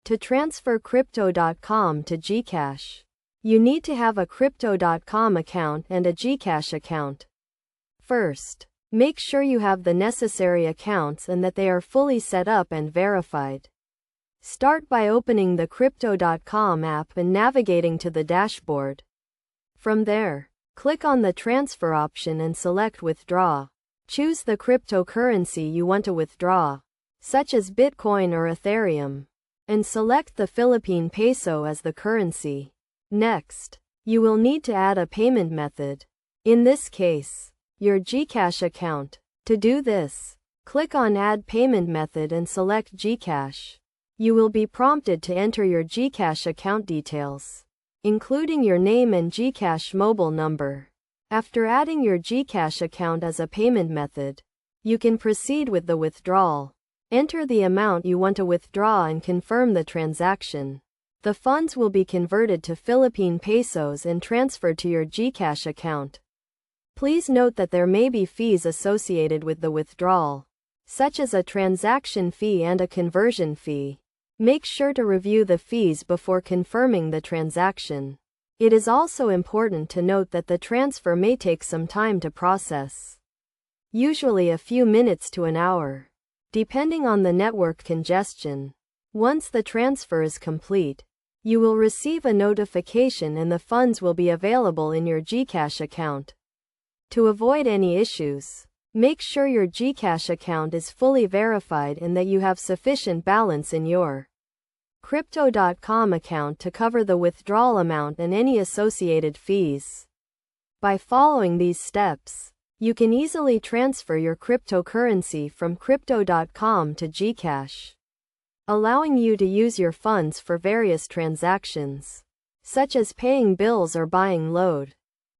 To transfer Crypto.com to Gcash, you need to have a Crypto.com account and a Gcash account. First, make sure you have the necessary accounts and that they are fully set up and verified. Start by opening the Crypto.com app and navigating to the dashboard. From there, click on the transfer option and select Withdraw. Choose the cryptocurrency you want to withdraw, such as Bitcoin or Ethereum, and select the Philippine peso as the currency. Next, you will need to add a payment method. In this case, your Gcash account. To do this, click on Add Payment Method and select Gcash. You will be prompted to enter your Gcash account details, including your name and Gcash mobile number. After adding your Gcash account as a payment method, you can proceed with the withdrawal. Enter the amount you want to withdraw and confirm the transaction. The funds will be converted to Philippine pesos and transferred to your Gcash account. Please note that there may be fees associated with the withdrawal, such as a transaction fee and a conversion fee. Make sure to review the fees before confirming the transaction. It is also important to note that the transfer may take some time to process, usually a few minutes to an hour, depending on the network congestion. Once the transfer is complete, you will receive a notification and the funds will be available in your Gcash account. To avoid any issues, make sure your Gcash account is fully verified and that you have sufficient balance in your Crypto.com account to cover the withdrawal amount and any associated fees. By following these steps, you can easily transfer your cryptocurrency from Crypto.com to Gcash, allowing you to use your funds for various transactions, such as paying bills or buying load.